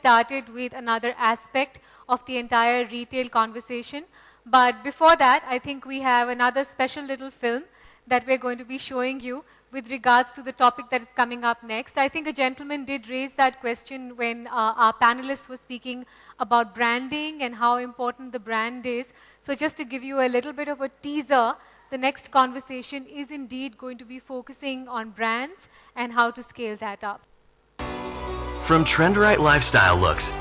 started with another aspect of the entire retail conversation. But before that, I think we have another special little film that we're going to be showing you with regards to the topic that is coming up next. I think a gentleman did raise that question when our panelists were speaking about branding and how important the brand is. So just to give you a little bit of a teaser, the next conversation is indeed going to be focusing on brands and how to scale that up. From trend-right lifestyle looks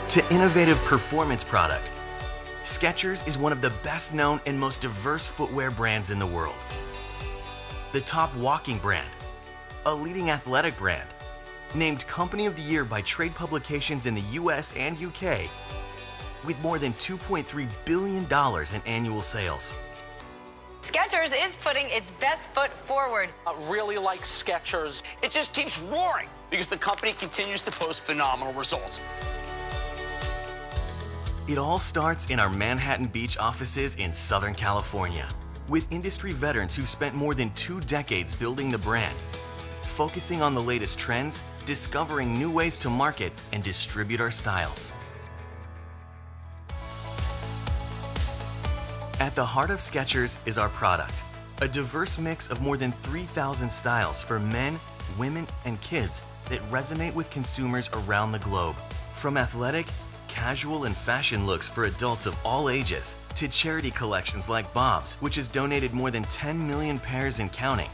to innovative performance product, Skechers is one of the best known and most diverse footwear brands in the world. The top walking brand, a leading athletic brand, named Company of the Year by trade publications in the US and UK, with more than $2.3 billion in annual sales. Skechers is putting its best foot forward. I really like Skechers. It just keeps roaring because the company continues to post phenomenal results. It all starts in our Manhattan Beach offices in Southern California, with industry veterans who've spent more than 2 decades building the brand, focusing on the latest trends, discovering new ways to market and distribute our styles. At the heart of Skechers is our product, a diverse mix of more than 3,000 styles for men, women, and kids that resonate with consumers around the globe. From athletic, casual, and fashion looks for adults of all ages, to charity collections like Bob's, which has donated more than 10 million pairs and counting,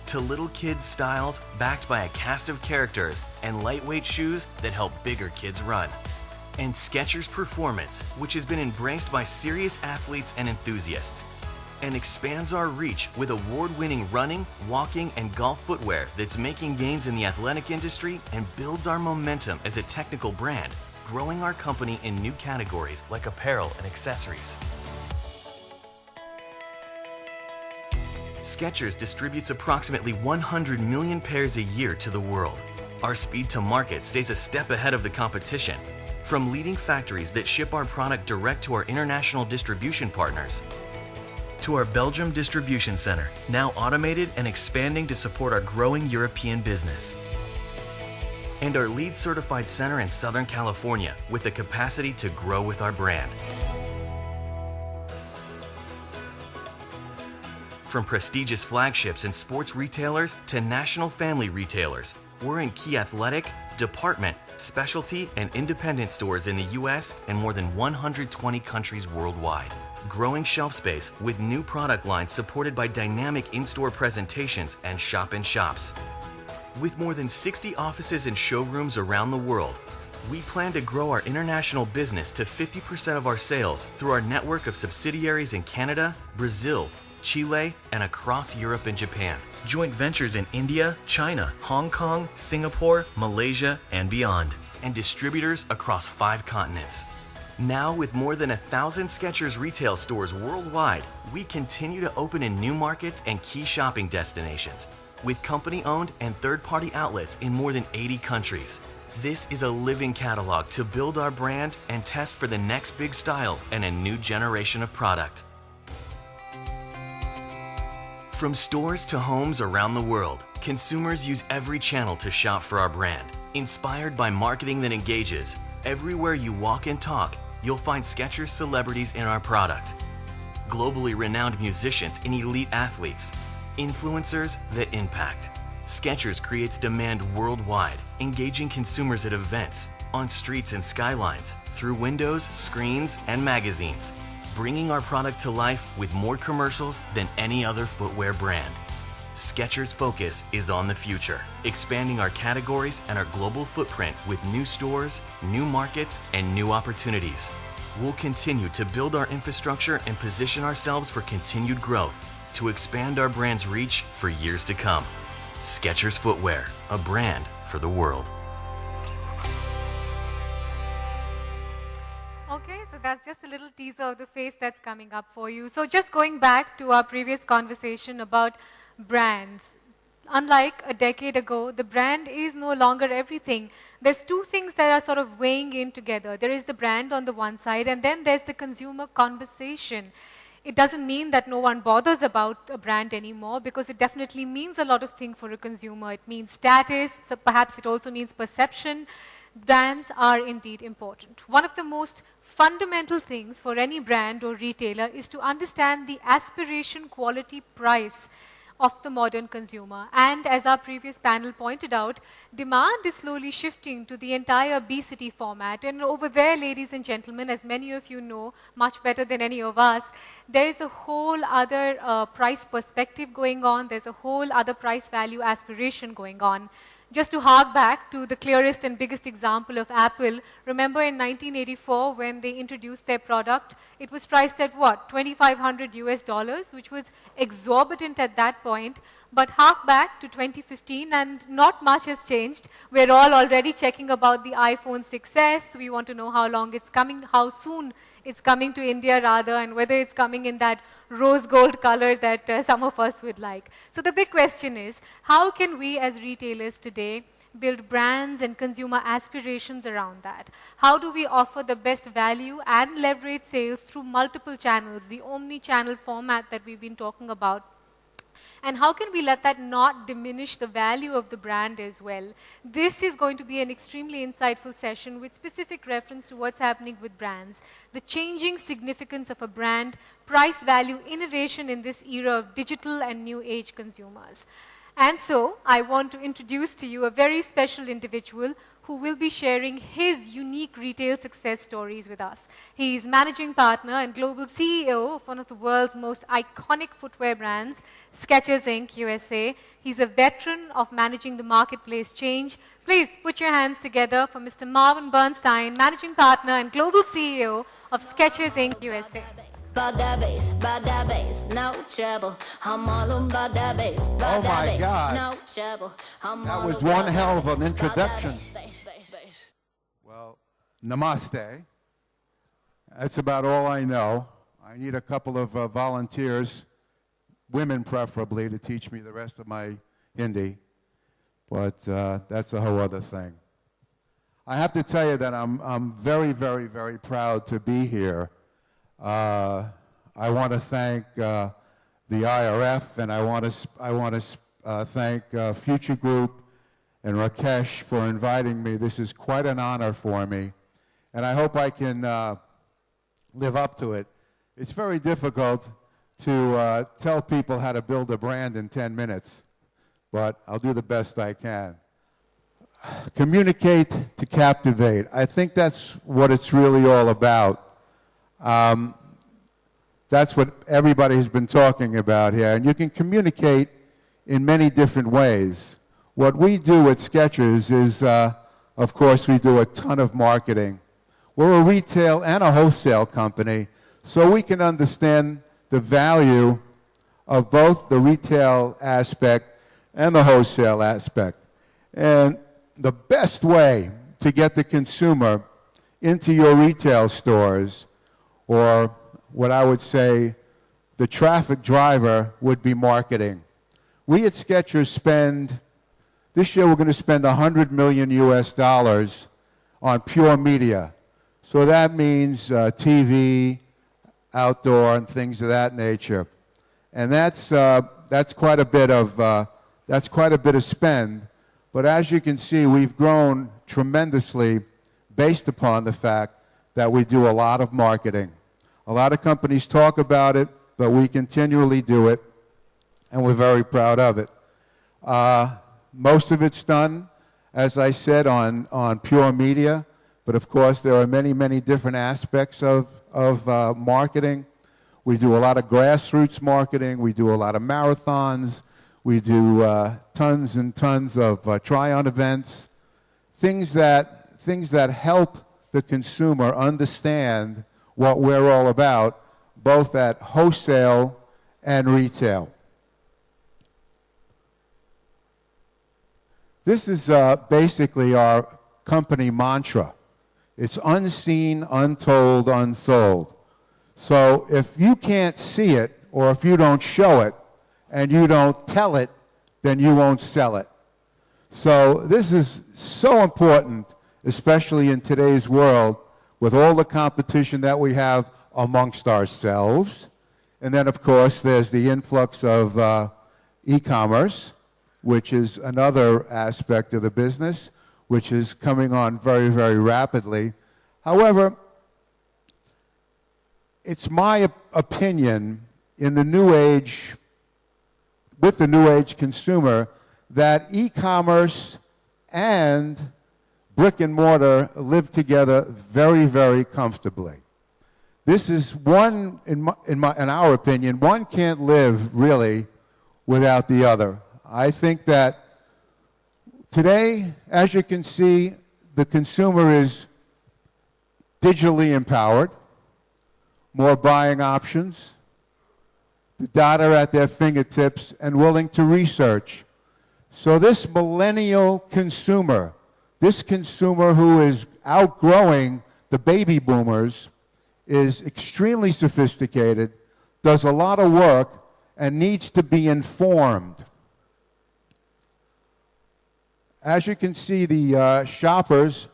to little kids' styles backed by a cast of characters and lightweight shoes that help bigger kids run. And Skechers Performance, which has been embraced by serious athletes and enthusiasts, and expands our reach with award-winning running, walking, and golf footwear that's making gains in the athletic industry and builds our momentum as a technical brand, growing our company in new categories like apparel and accessories. Skechers distributes approximately 100 million pairs a year to the world. Our speed to market stays a step ahead of the competition. From leading factories that ship our product direct to our international distribution partners, to our Belgium distribution center, now automated and expanding to support our growing European business, and our LEED certified center in Southern California with the capacity to grow with our brand. From prestigious flagships and sports retailers to national family retailers, we're in key athletic, department, specialty, and independent stores in the US and more than 120 countries worldwide. Growing shelf space with new product lines supported by dynamic in-store presentations and shop-in-shops. With more than 60 offices and showrooms around the world, we plan to grow our international business to 50% of our sales through our network of subsidiaries in Canada, Brazil, Chile, and across Europe and Japan. Joint ventures in India, China, Hong Kong, Singapore, Malaysia, and beyond. And distributors across 5 continents. Now, with more than 1,000 Skechers retail stores worldwide, we continue to open in new markets and key shopping destinations, with company-owned and third-party outlets in more than 80 countries. This is a living catalog to build our brand and test for the next big style and a new generation of product. From stores to homes around the world, consumers use every channel to shop for our brand. Inspired by marketing that engages, everywhere you walk and talk, you'll find Skechers celebrities in our product. Globally renowned musicians and elite athletes, influencers that impact. Skechers creates demand worldwide, engaging consumers at events, on streets and skylines, through windows, screens, and magazines, bringing our product to life with more commercials than any other footwear brand. Skechers' focus is on the future, expanding our categories and our global footprint with new stores, new markets, and new opportunities. We'll continue to build our infrastructure and position ourselves for continued growth to expand our brand's reach for years to come. Skechers Footwear, a brand for the world. Okay, so that's just a little teaser of the face that's coming up for you. So just going back to our previous conversation about brands. Unlike a decade ago, the brand is no longer everything. There's 2 things that are sort of weighing in together. There is the brand on the one side, and then there's the consumer conversation. It doesn't mean that no one bothers about a brand anymore, because it definitely means a lot of things for a consumer. It means status, so perhaps it also means perception. brands are indeed important. One of the most fundamental things for any brand or retailer is to understand the aspiration, quality, price of the modern consumer. And as our previous panel pointed out, demand is slowly shifting to the entire obesity format. And over there, ladies and gentlemen, as many of you know much better than any of us, there is a whole other price perspective going on. There's a whole other price value aspiration going on. Just to hark back to the clearest and biggest example of Apple, remember in 1984 when they introduced their product, it was priced at what? $2,500 US, which was exorbitant at that point. But hark back to 2015 and not much has changed. We're all already checking about the iPhone 6s. We want to know how long it's coming, how soon it's coming to India rather, and whether it's coming in that rose gold color that some of us would like. So the big question is, how can we as retailers today build brands and consumer aspirations around that? How do we offer the best value and leverage sales through multiple channels, the omni-channel format that we've been talking about? And how can we let that not diminish the value of the brand as well? This is going to be an extremely insightful session with specific reference to what's happening with brands, the changing significance of a brand, price value, innovation in this era of digital and new age consumers. And so I want to introduce to you a very special individual who will be sharing his unique retail success stories with us. He is managing partner and global CEO of one of the world's most iconic footwear brands, Skechers Inc. USA. He's a veteran of managing the marketplace change. Please put your hands together for Mr. Marvin Bernstein, managing partner and global CEO of Skechers Inc. USA. About that bass, no trouble. I'm all about that bass, Oh my God. no trouble. That was one hell of an introduction. Well, namaste. That's about all I know. I need a couple of volunteers, women preferably, to teach me the rest of my Hindi. But that's a whole other thing. I have to tell you that I'm very, very, very proud to be here. I want to thank the IRF, and I want to thank Future Group and Rakesh for inviting me. This is quite an honor for me, and I hope I can live up to it. It's very difficult to tell people how to build a brand in 10 minutes, but I'll do the best I can. Communicate to captivate. I think that's what it's really all about. That's what everybody has been talking about here. And you can communicate in many different ways. What we do at Skechers is, of course, we do a ton of marketing. We're a retail and a wholesale company, so we can understand the value of both the retail aspect and the wholesale aspect. And the best way to get the consumer into your retail stores, or what I would say the traffic driver, would be marketing. We at Skechers spend, this year we're going to spend $100 million US on pure media. So that means TV, outdoor, and things of that nature. And that's quite a bit of spend. But as you can see, we've grown tremendously based upon the fact that we do a lot of marketing. A lot of companies talk about it, but we continually do it, and we're very proud of it. Most of it's done, as I said, on pure media, but of course there are many, many different aspects of marketing. We do a lot of grassroots marketing. We do a lot of marathons. We do tons and tons of try-on events, things that help the consumer understand what we're all about, both at wholesale and retail. This is basically our company mantra. It's unseen, untold, unsold. So if you can't see it, or if you don't show it, and you don't tell it, then you won't sell it. So this is so important, especially in today's world, with all the competition that we have amongst ourselves. And then, of course, there's the influx of e-commerce, which is another aspect of the business. which is coming on very, very rapidly. However, it's my opinion in the new age, with the new age consumer, that e-commerce and brick and mortar live together very, very comfortably. This is one, in our opinion, one can't live really without the other. I think that today, as you can see, the consumer is digitally empowered, more buying options, the data at their fingertips, and willing to research. So this millennial consumer, this consumer who is outgrowing the baby boomers, is extremely sophisticated, does a lot of work, and needs to be informed. As you can see, the shoppers,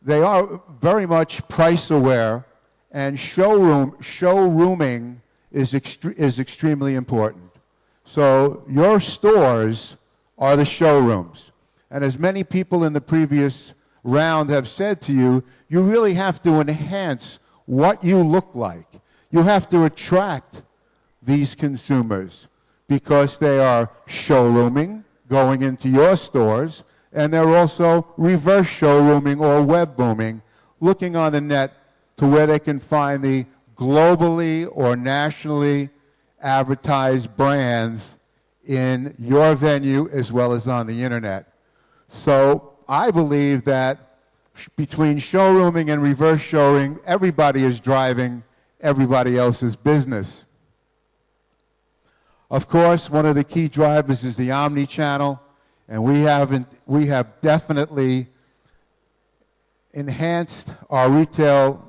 they are very much price aware, and showrooming is extremely important. So your stores are the showrooms. And as many people in the previous round have said to you, you really have to enhance what you look like. You have to attract these consumers because they are showrooming, going into your stores, and they're also reverse showrooming or web booming, looking on the net to where they can find the globally or nationally advertised brands in your venue as well as on the internet. So I believe that between showrooming and reverse showrooming, everybody is driving everybody else's business. Of course, one of the key drivers is the omni-channel, and we have definitely enhanced our retail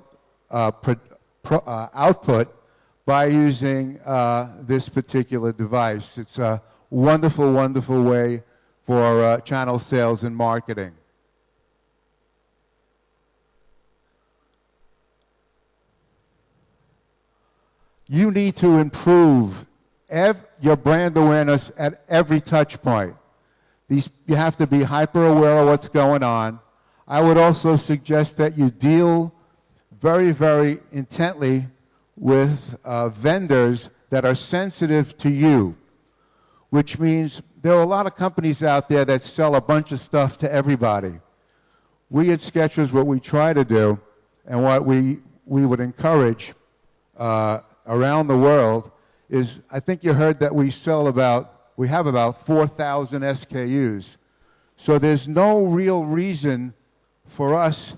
output by using this particular device. It's a wonderful, wonderful way for channel sales and marketing. You need to improve your brand awareness at every touch point. You have to be hyper aware of what's going on. I would also suggest that you deal very, very intently with vendors that are sensitive to you, which means there are a lot of companies out there that sell a bunch of stuff to everybody. We at Skechers, what we try to do and what we would encourage around the world is, I think you heard that we have about 4,000 SKUs. So there's no real reason for us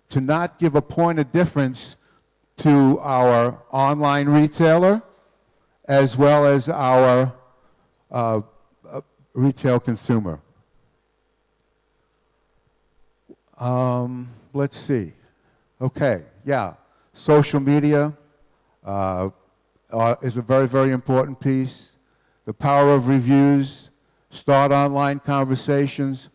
to not give a point of difference to our online retailer as well as our retail consumer. Let's see. Okay, yeah. Social media is a very, very important piece. The power of reviews, start online conversations.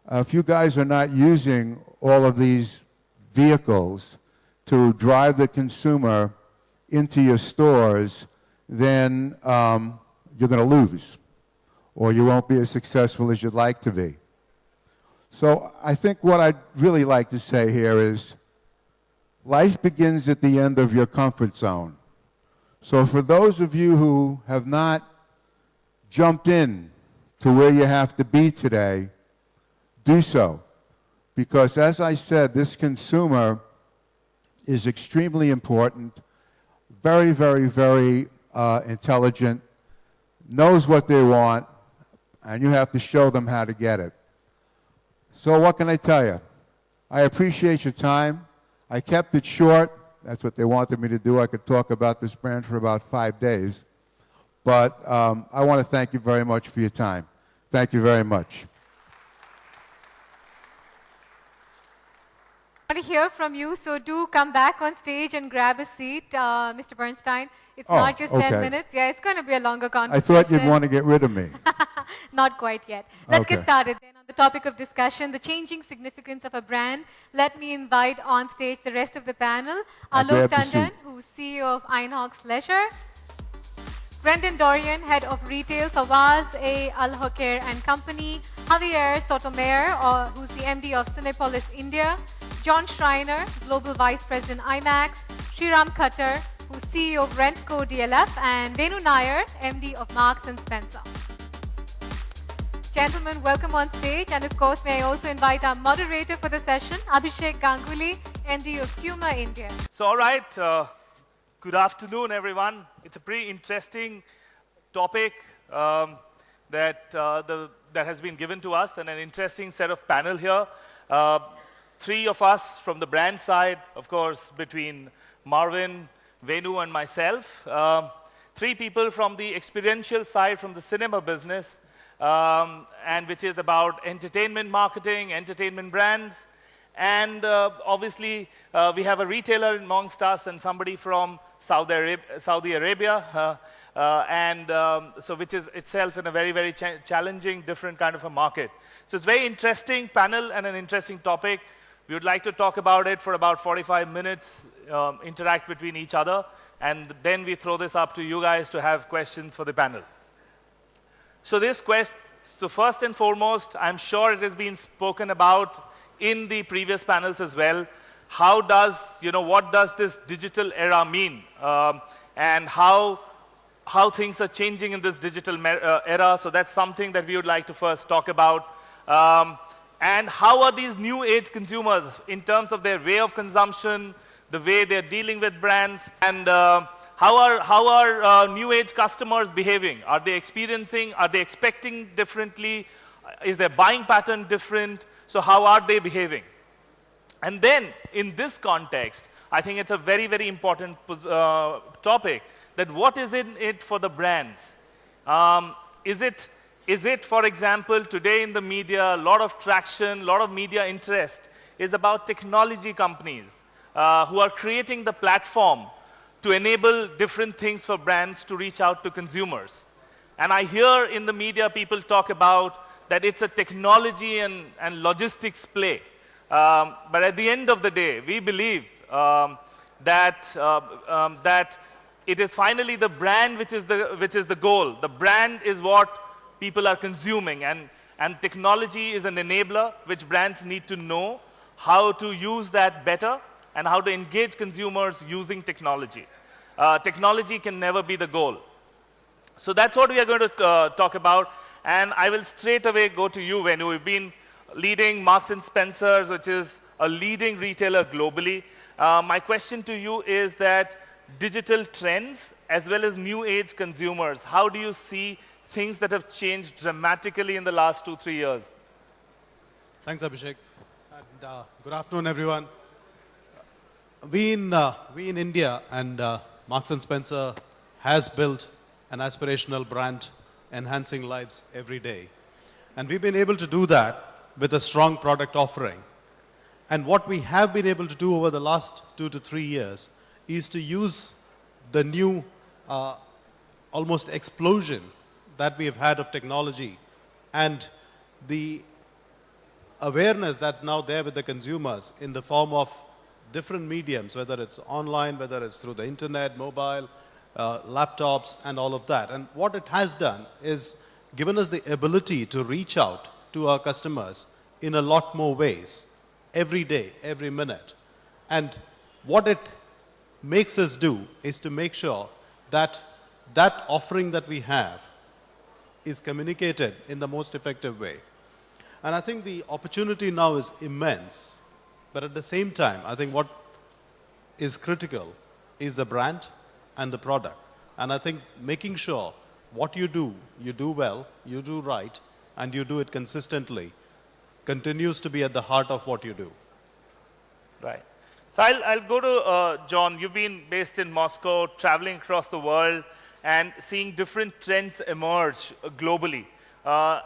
If you guys are not using all of these vehicles to drive the consumer into your stores, then you're going to lose, or you won't be as successful as you'd like to be. So I think what I'd really like to say here is life begins at the end of your comfort zone. So for those of you who have not jumped in to where you have to be today, do so. Because as I said, this consumer is extremely important, very, very, very intelligent, knows what they want, and you have to show them how to get it. So what can I tell you? I appreciate your time. I kept it short. That's what they wanted me to do. I could talk about this brand for about 5 days. But I want to thank you very much for your time. Thank you very much. I want to hear from you, so do come back on stage and grab a seat, Mr. Bernstein. It's not just 10 minutes. Yeah, it's going to be a longer conversation. I thought you'd want to get rid of me. Not quite yet. Let's get started then on the topic of discussion, the changing significance of a brand. Let me invite on stage the rest of the panel. Alok Tandon, who's CEO of Einhawks Leisure. Brendan Dorian, Head of Retail, Fawaz A. Al Hokair and Company. Javier Sotomayor, who's the MD of Cinepolis India, John Schreiner, Global Vice President IMAX, Sriram Khattar, who's CEO of Rentco DLF, and Venu Nair, MD of Marks and Spencer. Gentlemen, welcome on stage, and of course, may I also invite our moderator for the session, Abhishek Ganguly, MD of Puma India. So, all right, good afternoon, everyone. It's a pretty interesting topic that has been given to us, and an interesting set of panel here. Three of us from the brand side, of course, between Marvin, Venu, and myself. Three people from the experiential side, from the cinema business, and which is about entertainment marketing, entertainment brands. And obviously, we have a retailer amongst us and somebody from Saudi Arabia, so which is itself in a very, very challenging, different kind of a market. So it's a very interesting panel and an interesting topic. We would like to talk about it for about 45 minutes, interact between each other, and then we throw this up to you guys to have questions for the panel. So so first and foremost, I'm sure it has been spoken about in the previous panels as well. How does, what does this digital era mean? And how things are changing in this digital era. So that's something that we would like to first talk about. And how are these new age consumers in terms of their way of consumption, the way they're dealing with brands, and how are new age customers behaving? Are they expecting differently? Is their buying pattern different? So how are they behaving? And then in this context, I think it's a very, very important topic, that what is in it for the brands? Is it, for example, today in the media, a lot of traction, a lot of media interest is about technology companies who are creating the platform to enable different things for brands to reach out to consumers. And I hear in the media people talk about that it's a technology and logistics play. But at the end of the day, we believe that it is finally the brand which is the goal. The brand is what people are consuming, and technology is an enabler which brands need to know how to use that better and how to engage consumers using technology. Technology can never be the goal. So that's what we are going to talk about, and I will straight away go to you, Venu. We've been leading Marks and Spencer's, which is a leading retailer globally. My question to you is that digital trends as well as new age consumers, how do you see things that have changed dramatically in the last 2-3 years? Thanks, Abhishek. And good afternoon, everyone. We in India, and Marks and Spencer has built an aspirational brand enhancing lives every day. And we've been able to do that with a strong product offering. And what we have been able to do over the last 2 to 3 years is to use the new almost explosion that we have had of technology and the awareness that's now there with the consumers in the form of different mediums, whether it's online, whether it's through the internet, mobile, laptops, and all of that. And what it has done is given us the ability to reach out to our customers in a lot more ways, every day, every minute. And what it makes us do is to make sure that that offering that we have is communicated in the most effective way. And I think the opportunity now is immense. But at the same time, I think what is critical is the brand and the product. And I think making sure what you do well, you do right, and you do it consistently continues to be at the heart of what you do. Right. So I'll go to John. You've been based in Moscow, traveling across the world, and seeing different trends emerge globally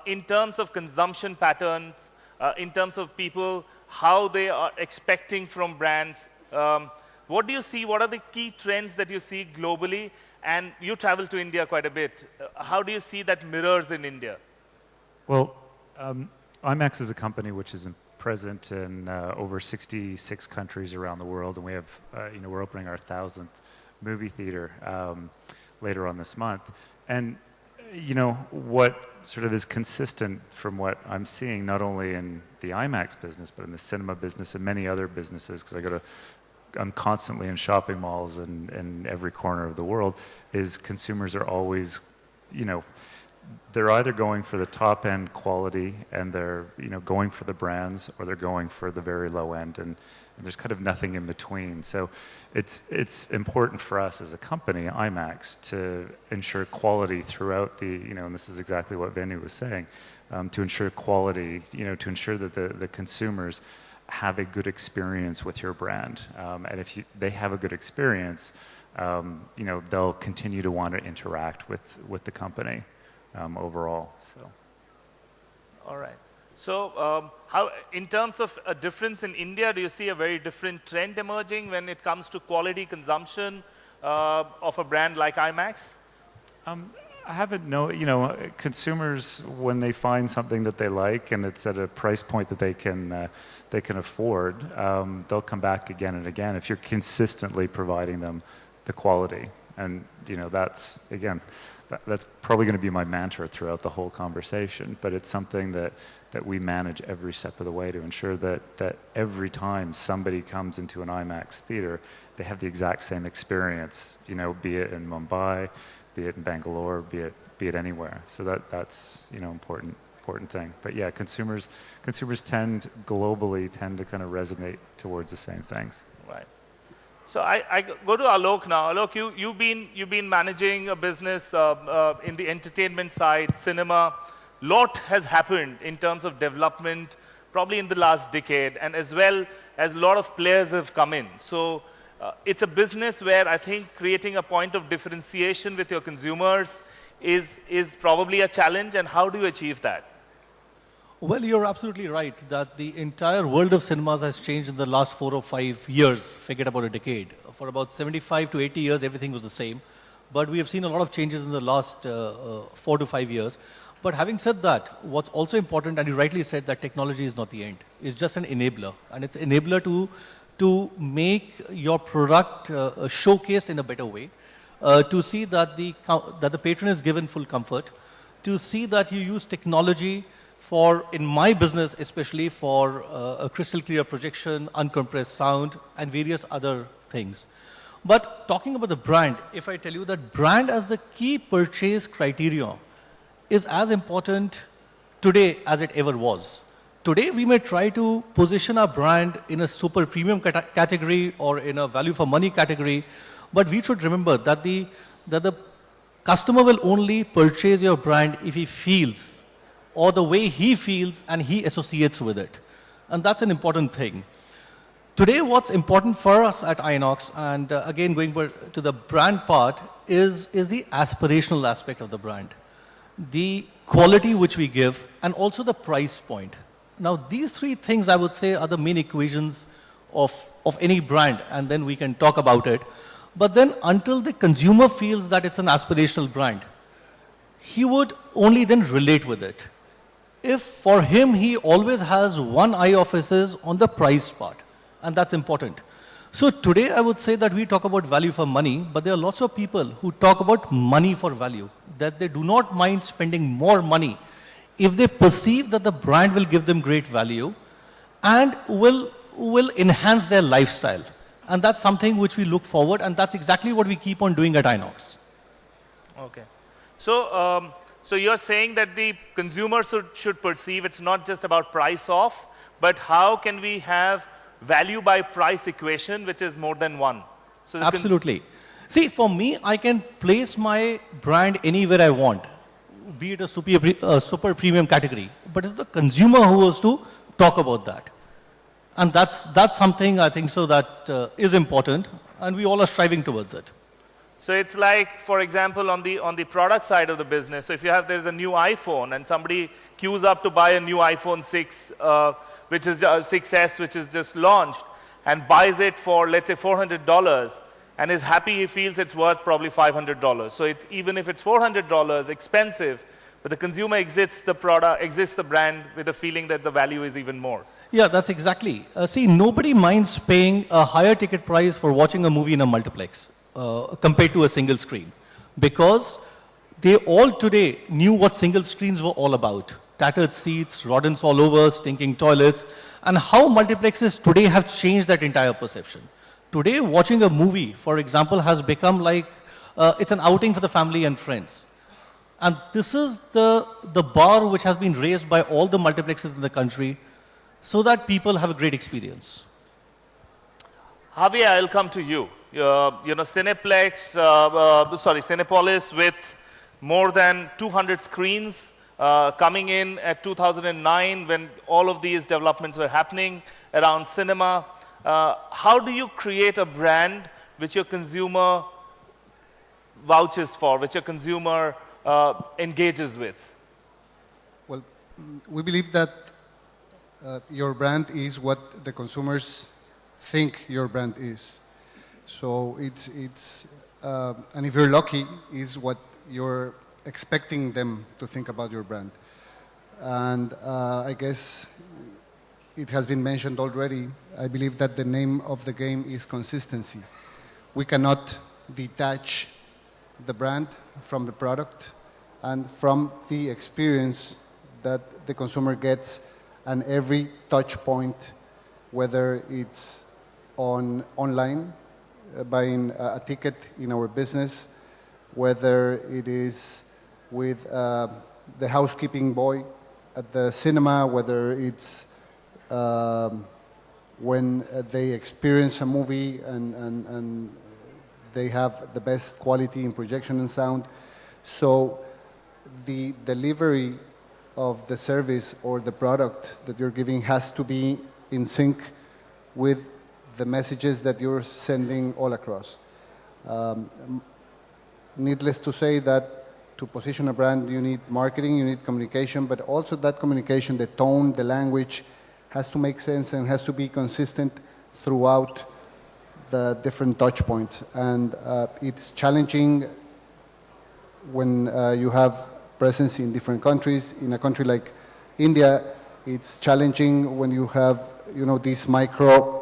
in terms of consumption patterns, in terms of people, how they are expecting from brands. What do you see? What are the key trends that you see globally? And you travel to India quite a bit. How do you see that mirrors in India? Well, IMAX is a company which is present in over 66 countries around the world, and we have, we're opening our 1,000th movie theater later on this month. And you know, what sort of is consistent from what I'm seeing, not only in the IMAX business, but in the cinema business and many other businesses, because I'm constantly in shopping malls in every corner of the world, is consumers are always, you know, they're either going for the top end quality and they're, you know, going for the brands, or they're going for the very low end, and there's kind of nothing in between. So it's important for us as a company, IMAX, to ensure quality throughout the, you know, and this is exactly what Venu was saying, to ensure quality, you know, to ensure that the consumers have a good experience with your brand. And if they have a good experience, you know, they'll continue to want to interact with the company overall. So. All right. So how, in terms of a difference in India, do you see a very different trend emerging when it comes to quality consumption of a brand like IMAX? I haven't known, you know, consumers, when they find something that they like and it's at a price point that they can afford, they'll come back again and again if you're consistently providing them the quality. And, you know, that's, again, that's probably going to be my mantra throughout the whole conversation, but it's something that we manage every step of the way to ensure that every time somebody comes into an IMAX theater, they have the exact same experience, you know, be it in Mumbai, be it in Bangalore, be it anywhere. So that's, you know, important thing. But yeah, consumers globally tend to kind of resonate towards the same things. Right. So I go to Alok now. Alok, you've been managing a business in the entertainment side, cinema. Lot has happened in terms of development, probably in the last decade, and as well as a lot of players have come in. So it's a business where I think creating a point of differentiation with your consumers is probably a challenge. And how do you achieve that? Well, you're absolutely right that the entire world of cinemas has changed in the last 4 or 5 years, forget about a decade. For about 75 to 80 years, everything was the same. But we have seen a lot of changes in the last 4 to 5 years. But having said that, what's also important, and you rightly said that technology is not the end, it's just an enabler. And it's an enabler to make your product showcased in a better way, to see that the patron is given full comfort, to see that you use technology for, in my business especially, for a crystal clear projection, uncompressed sound, and various other things. But talking about the brand, if I tell you that brand as the key purchase criteria is as important today as it ever was. Today we may try to position our brand in a super premium category or in a value for money category, but we should remember that the customer will only purchase your brand if he feels, or the way he feels and he associates with it. And that's an important thing. Today what's important for us at Inox, and again going to the brand part, is the aspirational aspect of the brand. The quality which we give, and also the price point. Now these three things I would say are the main equations of any brand, and then we can talk about it. But then until the consumer feels that it's an aspirational brand, he would only then relate with it. If for him he always has one eye of his is on the price part, and that's important. So today I would say that we talk about value for money, but there are lots of people who talk about money for value, that they do not mind spending more money if they perceive that the brand will give them great value and will enhance their lifestyle. And that's something which we look forward, and that's exactly what we keep on doing at Inox. Okay. So, so you're saying that the consumer should perceive it's not just about price off, but how can we have value by price equation, which is more than one? So absolutely. See, for me, I can place my brand anywhere I want, be it a super premium category, but it's the consumer who has to talk about that. And that's something I think so that is important, and we all are striving towards it. So it's like, for example, on the product side of the business, so if there's a new iPhone and somebody queues up to buy a new iPhone 6, which is 6S, which is just launched, and buys it for, let's say, $400, and is happy, he feels it's worth probably $500. So it's, even if it's $400 expensive, but the consumer exits the brand with a feeling that the value is even more. Yeah, that's exactly. See, nobody minds paying a higher ticket price for watching a movie in a multiplex compared to a single screen, because they all today knew what single screens were all about. Tattered seats, rodents all over, stinking toilets, and how multiplexes today have changed that entire perception. Today, watching a movie, for example, has become like, it's an outing for the family and friends. And this is the bar which has been raised by all the multiplexes in the country so that people have a great experience. Javier, I'll come to you. Cineplex, Cinepolis with more than 200 screens coming in at 2009 when all of these developments were happening around cinema. How do you create a brand which your consumer vouches for, which your consumer engages with? Well, we believe that your brand is what the consumers think your brand is. So and if you're lucky, is what you're expecting them to think about your brand. And I guess it has been mentioned already. I believe that the name of the game is consistency. We cannot detach the brand from the product and from the experience that the consumer gets and every touch point, whether it's online, buying a ticket in our business, whether it is with the housekeeping boy at the cinema, whether it's when they experience a movie and they have the best quality in projection and sound. So the delivery of the service or the product that you're giving has to be in sync with the messages that you're sending all across. Needless to say that to position a brand, you need marketing, you need communication, but also that communication, the tone, the language, has to make sense and has to be consistent throughout the different touch points. And it's challenging when you have presence in different countries. In a country like India, it's challenging when you have, these micro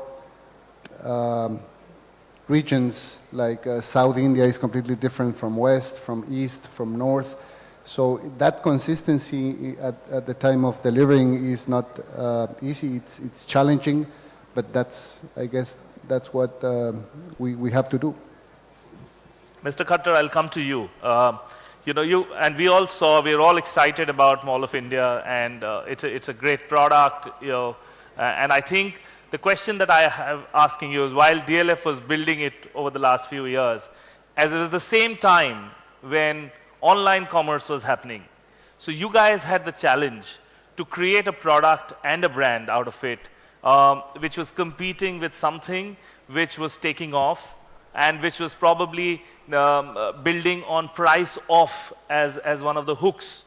regions, like South India is completely different from West, from East, from North. So that consistency at the time of delivering is not easy. It's challenging, but I guess that's what we have to do. Mr. Khattar, I'll come to you. And we all saw, we're all excited about Mall of India, and it's a great product, and I think the question that I have asking you is, while DLF was building it over the last few years, as it was the same time when online commerce was happening. So you guys had the challenge to create a product and a brand out of it, which was competing with something which was taking off and which was probably building on price off as one of the hooks.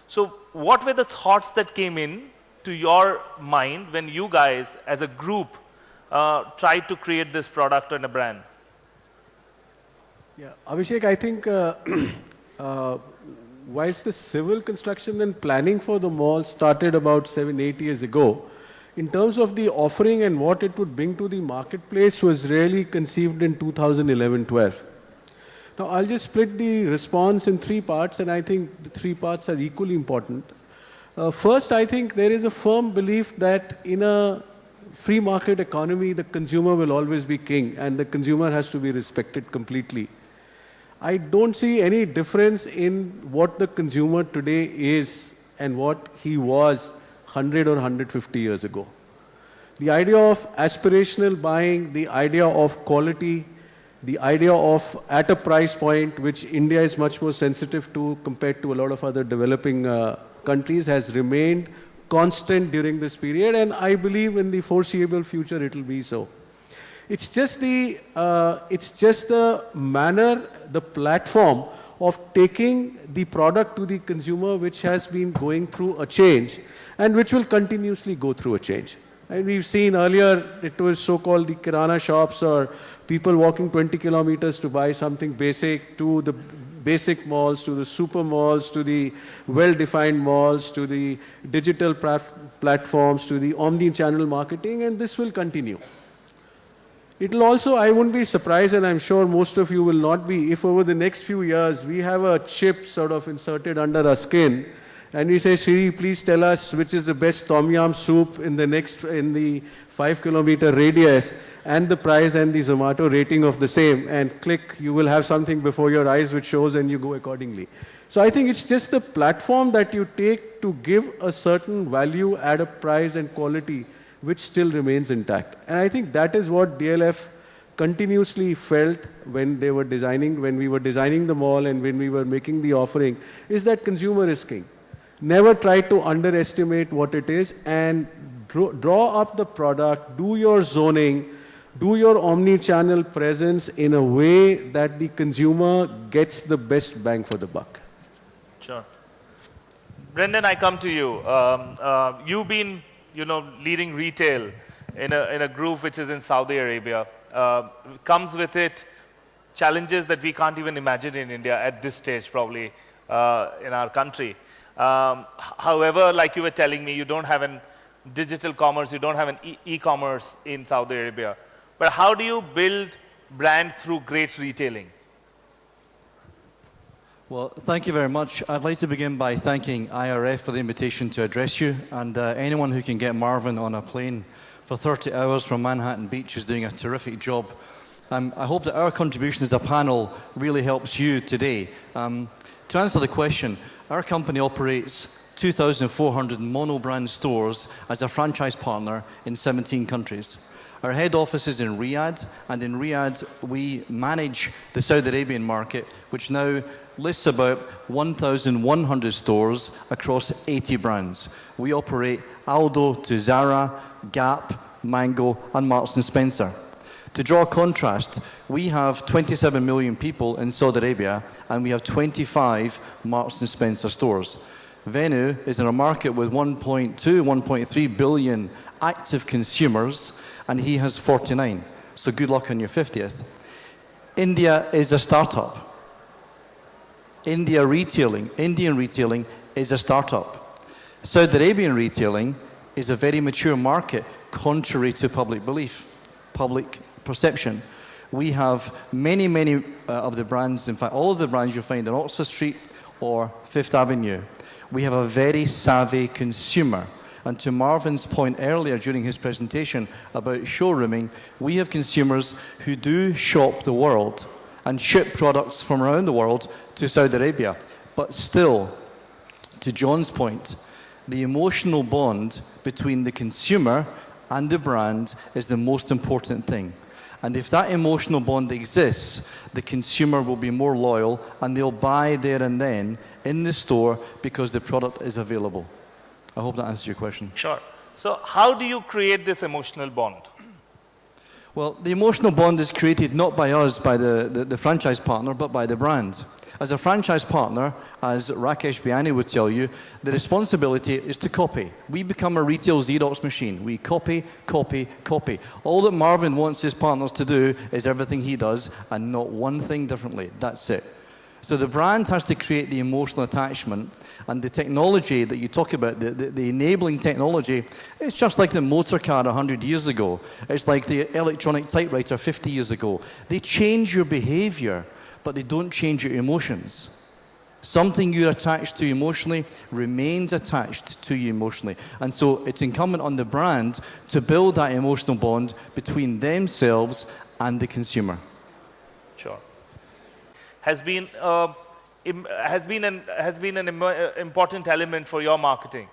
So what were the thoughts that came in to your mind when you guys as a group tried to create this product and a brand? Yeah, Abhishek, I think whilst the civil construction and planning for the mall started about 7-8 years ago, in terms of the offering and what it would bring to the marketplace was really conceived in 2011-12. Now, I'll just split the response in 3 parts, and I think the 3 parts are equally important. First, I think there is a firm belief that in a free market economy, the consumer will always be king, and the consumer has to be respected completely. I don't see any difference in what the consumer today is and what he was 100 or 150 years ago. The idea of aspirational buying, the idea of quality, the idea of at a price point which India is much more sensitive to compared to a lot of other developing countries has remained constant during this period, and I believe in the foreseeable future it will be so. It's just the manner, the platform of taking the product to the consumer which has been going through a change and which will continuously go through a change. And we've seen earlier it was so-called the kirana shops or people walking 20 kilometers to buy something basic, to the basic malls, to the super malls, to the well-defined malls, to the digital platforms, to the omni-channel marketing, and this will continue. It'll also, I wouldn't be surprised, and I'm sure most of you will not be, if over the next few years we have a chip sort of inserted under our skin, and we say, Siri, please tell us which is the best Tom Yum soup in the 5-kilometer radius, and the price and the Zomato rating of the same, and click, you will have something before your eyes which shows, and you go accordingly. So I think it's just the platform that you take to give a certain value at a price and quality which still remains intact. And I think that is what DLF continuously felt when we were designing the mall and when we were making the offering, is that consumer is king. Never try to underestimate what it is, and draw up the product, do your zoning, do your omni-channel presence in a way that the consumer gets the best bang for the buck. Sure. Brendan, I come to you. You've been leading retail in a group which is in Saudi Arabia. Comes with it challenges that we can't even imagine in India at this stage, probably, in our country. However, like you were telling me, you don't have an digital commerce, you don't have an e-commerce in Saudi Arabia. But how do you build brand through great retailing? Well, thank you very much. I'd like to begin by thanking IRF for the invitation to address you, and anyone who can get Marvin on a plane for 30 hours from Manhattan Beach is doing a terrific job. I hope that our contribution as a panel really helps you today. To answer the question, our company operates 2,400 mono-brand stores as a franchise partner in 17 countries. Our head office is in Riyadh, and in Riyadh we manage the Saudi Arabian market, which now lists about 1,100 stores across 80 brands. We operate Aldo to Zara, Gap, Mango, and Marks & Spencer. To draw a contrast, we have 27 million people in Saudi Arabia, and we have 25 Marks & Spencer stores. Venu is in a market with 1.2, 1.3 billion active consumers, and he has 49. So good luck on your 50th. India is a startup. Indian retailing is a startup. Saudi Arabian retailing is a very mature market, contrary to public belief, public perception. We have many of the brands, in fact, all of the brands you'll find on Oxford Street or Fifth Avenue. We have a very savvy consumer. And to Marvin's point earlier during his presentation about showrooming, we have consumers who do shop the world and ship products from around the world to Saudi Arabia. But still, to John's point, the emotional bond between the consumer and the brand is the most important thing. And if that emotional bond exists, the consumer will be more loyal and they'll buy there and then in the store because the product is available. I hope that answers your question. Sure. So how do you create this emotional bond? Well, the emotional bond is created not by us, by the franchise partner, but by the brand. As a franchise partner, as Rakesh Biani would tell you, the responsibility is to copy. We become a retail Xerox machine. We copy, copy, copy. All that Marvin wants his partners to do is everything he does and not one thing differently. That's it. So the brand has to create the emotional attachment, and the technology that you talk about, the enabling technology, it's just like the motor car 100 years ago. It's like the electronic typewriter 50 years ago. They change your behavior, but they don't change your emotions. Something you're attached to emotionally remains attached to you emotionally. And so it's incumbent on the brand to build that emotional bond between themselves and the consumer. Sure. Has been an important element for your marketing.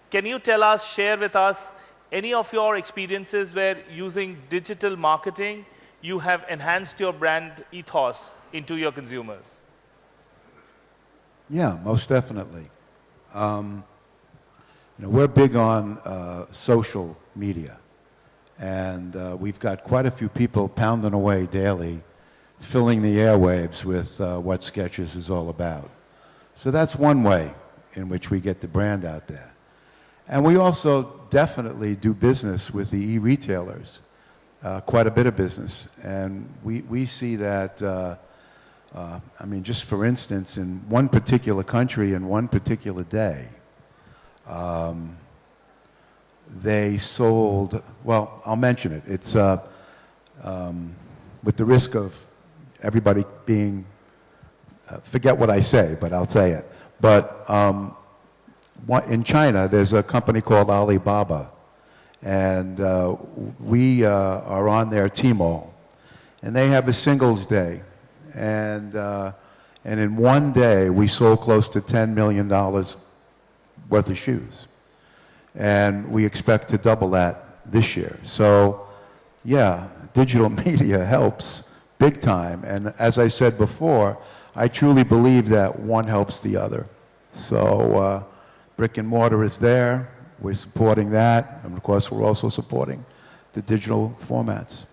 Can you tell us, share with us, any of your experiences where using digital marketing, you have enhanced your brand ethos into your consumers? Yeah, most definitely. We're big on social media, and we've got quite a few people pounding away daily, filling the airwaves with what Skechers is all about. So that's one way in which we get the brand out there. And we also definitely do business with the e-retailers, quite a bit of business. And we see that, just for instance, in one particular country in one particular day, they sold, well, I'll mention it. It's with the risk of everybody being, forget what I say, but I'll say it. But in China, there's a company called Alibaba, and we are on their Tmall, and they have a Singles Day, and in one day we sold close to $10 million worth of shoes, and we expect to double that this year. So, yeah, digital media helps big time, and as I said before, I truly believe that one helps the other. So brick and mortar is there. We're supporting that. And of course, we're also supporting the digital formats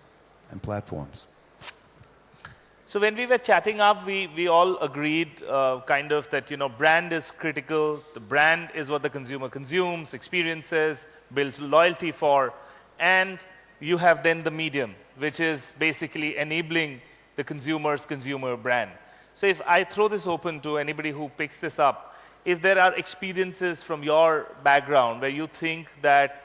and platforms. So when we were chatting up, we all agreed kind of that, brand is critical. The brand is what the consumer consumes, experiences, builds loyalty for. And you have then the medium, which is basically enabling the consumer's consumer brand. So if I throw this open to anybody who picks this up, if there are experiences from your background where you think that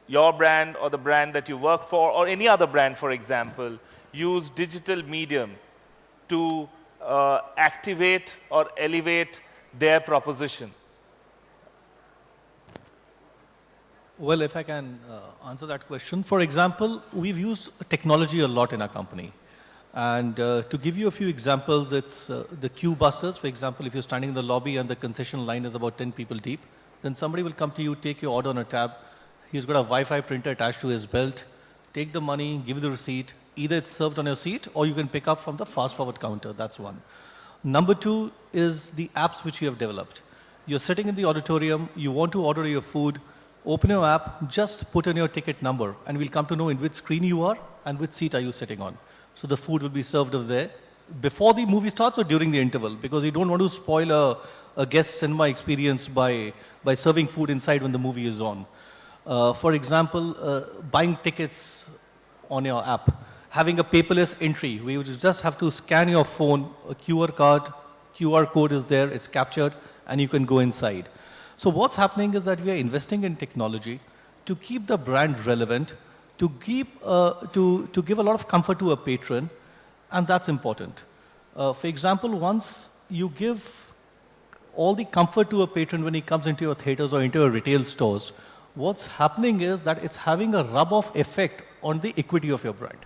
your brand or the brand that you work for or any other brand, for example, use digital medium to activate or elevate their proposition? Well, if I can answer that question. For example, we've used technology a lot in our company. And to give you a few examples, it's the queue busters. For example, if you're standing in the lobby and the concession line is about 10 people deep, then somebody will come to you, take your order on a tab. He's got a Wi-Fi printer attached to his belt, take the money, give you the receipt. Either it's served on your seat or you can pick up from the fast forward counter. That's one. Number two is the apps which we have developed. You're sitting in the auditorium, you want to order your food, open your app, just put in your ticket number, and we'll come to know in which screen you are and which seat are you sitting on. So the food will be served over there before the movie starts or during the interval, because we don't want to spoil a guest cinema experience by serving food inside when the movie is on. For example, buying tickets on your app, having a paperless entry, where you just have to scan your phone, a QR code is there, it's captured, and you can go inside. So what's happening is that we are investing in technology to keep the brand relevant, to give a lot of comfort to a patron, and that's important. For example, once you give all the comfort to a patron when he comes into your theaters or into your retail stores, what's happening is that it's having a rub-off effect on the equity of your brand.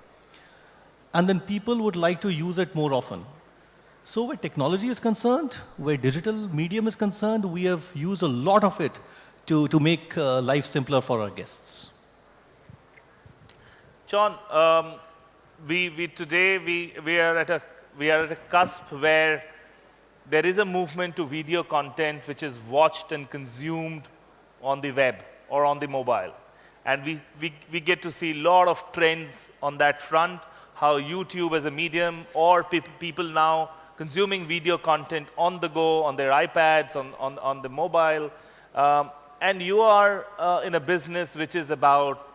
And then people would like to use it more often. So where technology is concerned, where digital medium is concerned, we have used a lot of it to make life simpler for our guests. John, today we are at a cusp where there is a movement to video content which is watched and consumed on the web or on the mobile, and we get to see a lot of trends on that front. How YouTube as a medium, or people now consuming video content on the go, on their iPads, on the mobile, and you are in a business which is about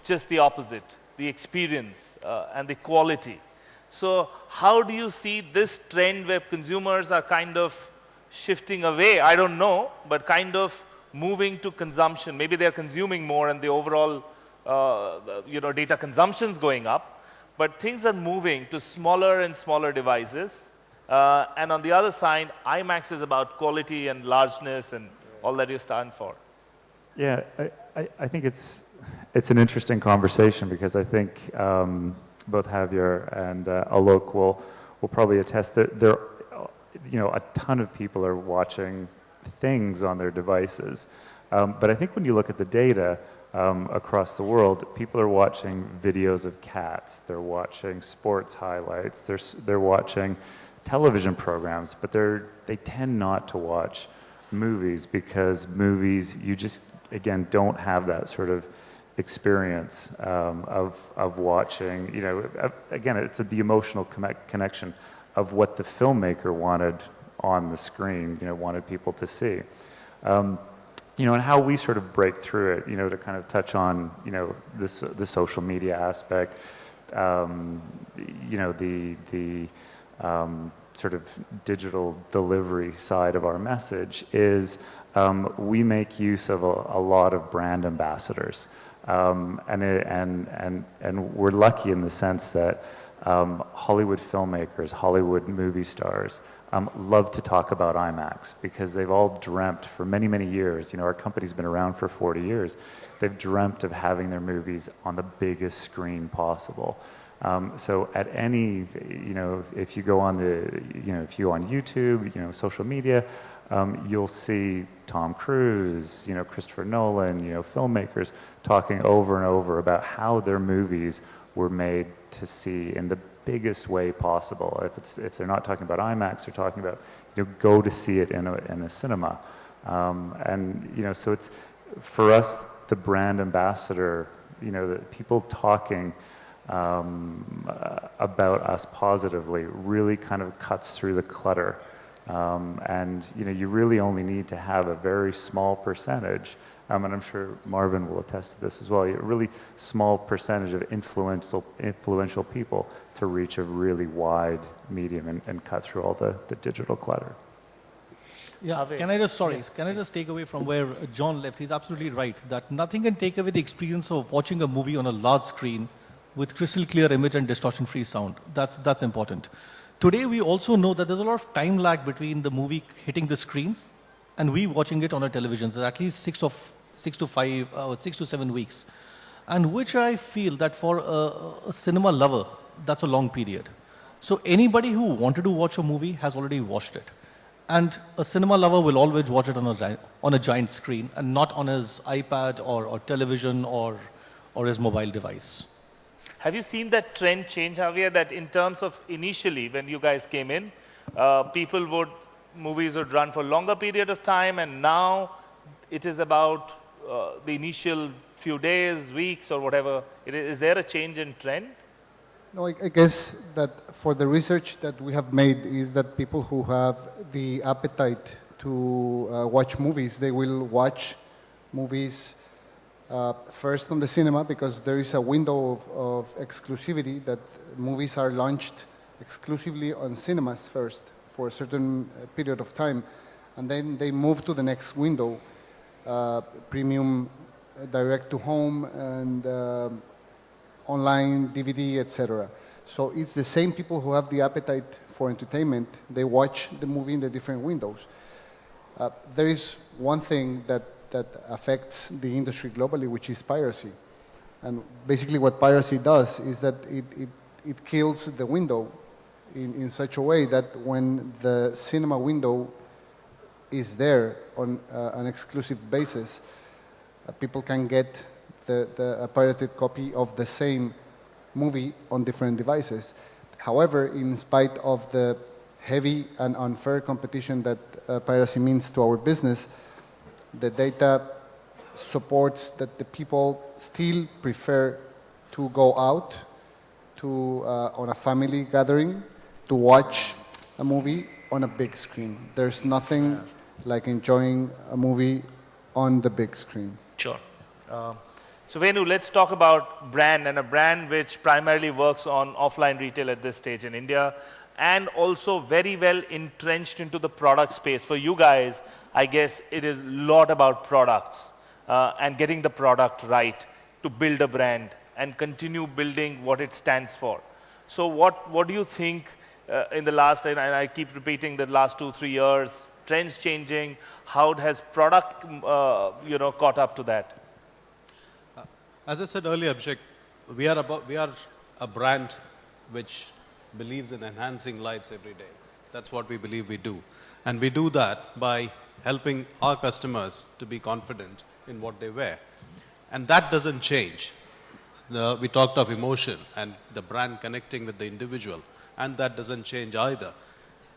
just the opposite. The experience and the quality. So how do you see this trend where consumers are kind of shifting away, I don't know, but kind of moving to consumption? Maybe they're consuming more and the overall data consumption is going up, but things are moving to smaller and smaller devices. And on the other side, IMAX is about quality and largeness and all that you stand for. Yeah, I think it's an interesting conversation, because I think both Javier and Alok will probably attest that there, a ton of people are watching things on their devices. But I think when you look at the data across the world, people are watching videos of cats, they're watching sports highlights, they're watching television programs, but they tend not to watch movies, because movies, you just, again, don't have that sort of experience of watching. Again, it's the emotional connection of what the filmmaker wanted on the screen, wanted people to see. And how we sort of break through it, to kind of touch on, the social media aspect, the sort of digital delivery side of our message is we make use of a lot of brand ambassadors. And we're lucky in the sense that Hollywood filmmakers, Hollywood movie stars love to talk about IMAX because they've all dreamt for many, many years. You know, our company's been around for 40 years. They've dreamt of having their movies on the biggest screen possible. So at any, you know, if you go on if you go on YouTube, you know, social media, you'll see Tom Cruise, you know, Christopher Nolan, you know, filmmakers talking over and over about how their movies were made to see in the biggest way possible. If they're not talking about IMAX, they're talking about, you know, go to see it in a cinema. And, you know, so it's, for us, the brand ambassador, you know, the people talking about us positively really kind of cuts through the clutter. And, you know, you really only need to have a very small percentage, and I'm sure Marvin will attest to this as well, a really small percentage of influential people to reach a really wide medium and cut through all the digital clutter. Yeah, can I just take away from where John left? He's absolutely right that nothing can take away the experience of watching a movie on a large screen with crystal clear image and distortion-free sound. That's important. Today, we also know that there's a lot of time lag between the movie hitting the screens and we watching it on our televisions. There's at least 6 to 7 weeks, and which I feel that for a cinema lover, that's a long period. So anybody who wanted to watch a movie has already watched it. And a cinema lover will always watch it on a giant screen and not on his iPad or television or his mobile device. Have you seen that trend change, Javier, that in terms of initially when you guys came in, movies would run for a longer period of time, and now it is about the initial few days, weeks, or whatever. Is there a change in trend? No, I guess that for the research that we have made is that people who have the appetite to watch movies, they will watch movies first on the cinema because there is a window of exclusivity that movies are launched exclusively on cinemas first for a certain period of time, and then they move to the next window, premium direct to home and online, DVD, etc. So it's the same people who have the appetite for entertainment. They watch the movie in the different windows. There is one thing that affects the industry globally, which is piracy. And basically what piracy does is that it kills the window in such a way that when the cinema window is there on an exclusive basis, people can get a pirated copy of the same movie on different devices. However, in spite of the heavy and unfair competition that piracy means to our business, the data supports that the people still prefer to go out on a family gathering to watch a movie on a big screen. There's nothing like enjoying a movie on the big screen. Sure. So Venu, let's talk about brand, and a brand which primarily works on offline retail at this stage in India, and also very well entrenched into the product space. For you guys, I guess it is a lot about products and getting the product right to build a brand and continue building what it stands for. So what do you think in the last, and I keep repeating the last 2-3 years, trends changing, how has product caught up to that? As I said earlier, Abhishek, we are a brand which believes in enhancing lives every day. That's what we believe we do. And we do that by helping our customers to be confident in what they wear. And that doesn't change. We talked of emotion and the brand connecting with the individual, and that doesn't change either.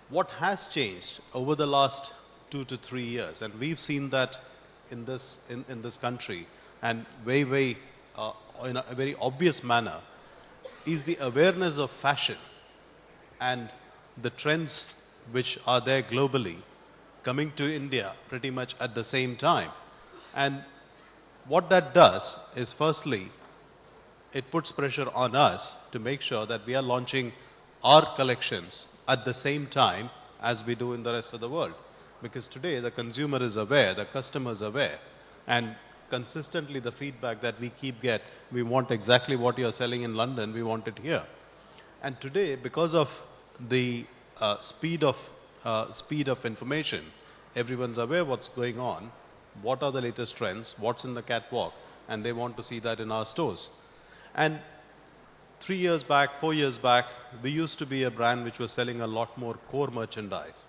What has changed over the last 2 to 3 years, and we've seen that in this country, and in a very obvious manner, is the awareness of fashion and the trends which are there globally coming to India pretty much at the same time. And what that does is, firstly, it puts pressure on us to make sure that we are launching our collections at the same time as we do in the rest of the world. Because today the consumer is aware, the customer is aware, and consistently the feedback that we we want exactly what you're selling in London, we want it here. And today, because of the speed of information, everyone's aware what's going on, what are the latest trends, what's in the catwalk, and they want to see that in our stores. And 3 years back, 4 years back, we used to be a brand which was selling a lot more core merchandise.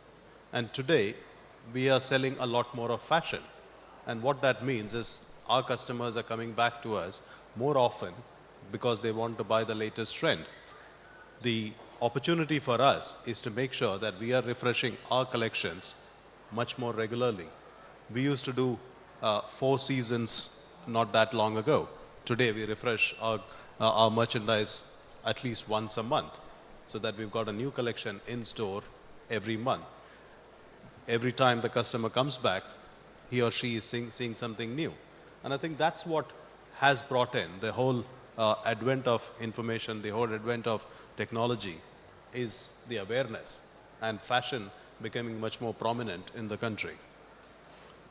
And today, we are selling a lot more of fashion. And what that means is our customers are coming back to us more often because they want to buy the latest trend. The opportunity for us is to make sure that we are refreshing our collections much more regularly. We used to do 4 seasons not that long ago. Today we refresh our merchandise at least once a month, so that we've got a new collection in store every month. Every time the customer comes back, he or she is seeing something new. And I think that's what has brought in the whole advent of information, the whole advent of technology, is the awareness and fashion becoming much more prominent in the country.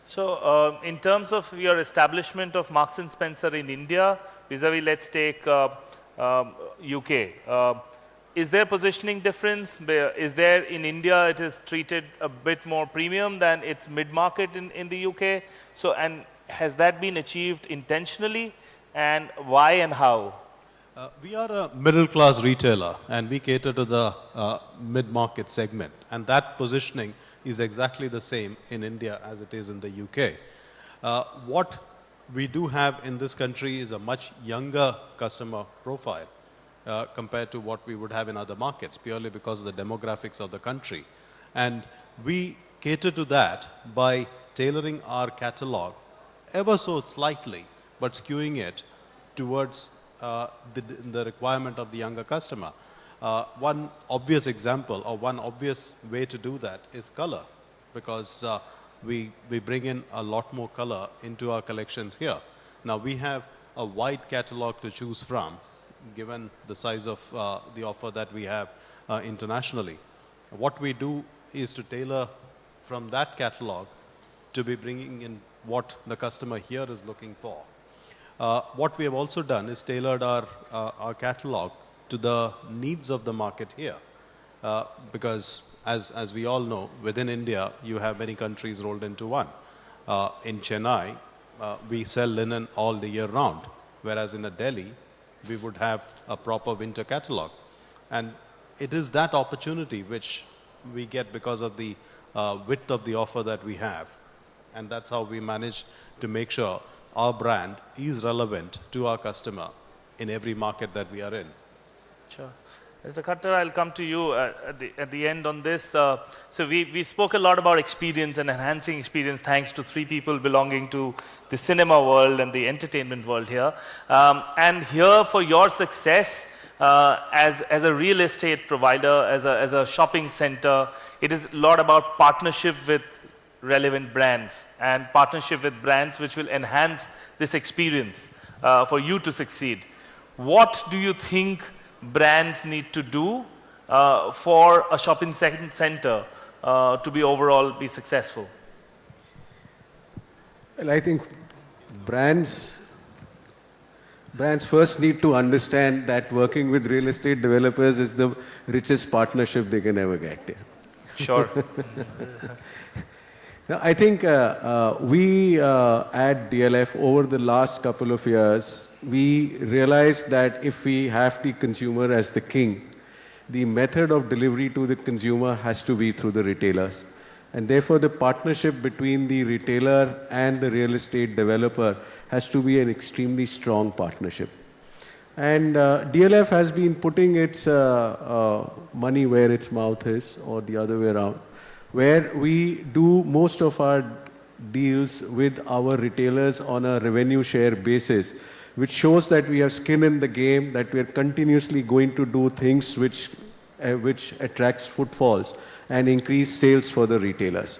So in terms of your establishment of Marks & Spencer in India, vis-a-vis let's take UK, is there positioning difference? Is there in India it is treated a bit more premium than its mid-market in the UK? So, and has that been achieved intentionally, and why and how? We are a middle-class retailer, and we cater to the mid-market segment, and that positioning is exactly the same in India as it is in the UK. What we do have in this country is a much younger customer profile compared to what we would have in other markets, purely because of the demographics of the country. And we cater to that by tailoring our catalog ever so slightly, but skewing it towards the requirement of the younger customer. One obvious example, or one obvious way to do that, is color, because we bring in a lot more color into our collections here. Now we have a wide catalog to choose from, given the size of the offer that we have internationally. What we do is to tailor from that catalog to be bringing in what the customer here is looking for. What we have also done is tailored our catalog to the needs of the market here. Because as we all know, within India, you have many countries rolled into one. In Chennai, we sell linen all the year round, whereas in Delhi, we would have a proper winter catalog. And it is that opportunity which we get because of the width of the offer that we have. And that's how we manage to make sure our brand is relevant to our customer in every market that we are in. Sure. Mr. Khattar, I'll come to you at the end on this. So we spoke a lot about experience and enhancing experience thanks to 3 people belonging to the cinema world and the entertainment world here. And here for your success as a real estate provider, as a shopping center, it is a lot about partnership with relevant brands and partnership with brands which will enhance this experience for you to succeed. What do you think brands need to do for a shopping center to be successful? Well, I think brands first need to understand that working with real estate developers is the richest partnership they can ever get. Sure. Now, I think we at DLF over the last couple of years, we realized that if we have the consumer as the king, the method of delivery to the consumer has to be through the retailers. And therefore, the partnership between the retailer and the real estate developer has to be an extremely strong partnership. And DLF has been putting its money where its mouth is, or the other way around, where we do most of our deals with our retailers on a revenue share basis, which shows that we have skin in the game, that we are continuously going to do things which attracts footfalls and increase sales for the retailers.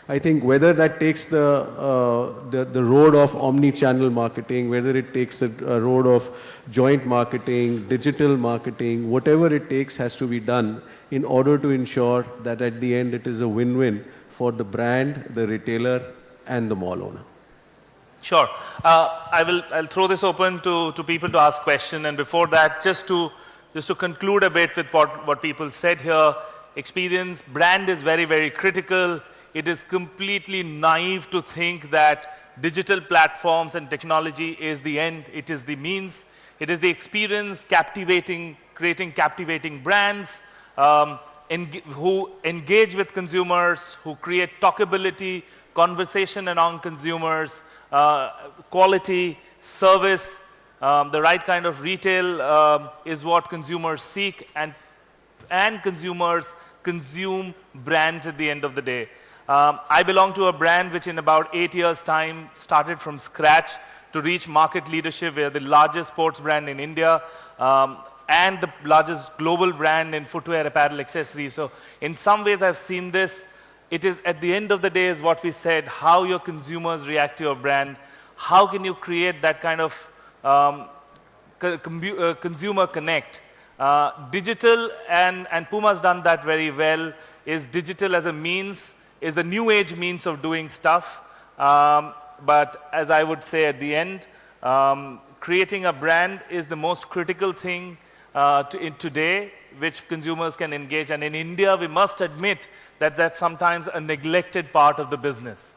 I think whether that takes the road of omni-channel marketing, whether it takes the road of joint marketing, digital marketing, whatever it takes has to be done in order to ensure that at the end it is a win-win for the brand, the retailer, and the mall owner. Sure. I'll throw this open to people to ask questions. And before that, just to conclude a bit with what people said here, experience, brand is very, very critical. It is completely naive to think that digital platforms and technology is the end. It is the means. It is the experience, creating captivating brands who engage with consumers, who create talkability, conversation among consumers, quality, service, the right kind of retail is what consumers seek, and consumers consume brands at the end of the day. I belong to a brand which in about 8 years' time started from scratch to reach market leadership. We are the largest sports brand in India and the largest global brand in footwear, apparel, accessories. So in some ways I've seen this. It is at the end of the day is what we said, how your consumers react to your brand. How can you create that kind of consumer connect? Digital, and Puma's done that very well, is digital as a means, is a new age means of doing stuff. But as I would say at the end, creating a brand is the most critical thing today, which consumers can engage. And in India, we must admit that that's sometimes a neglected part of the business.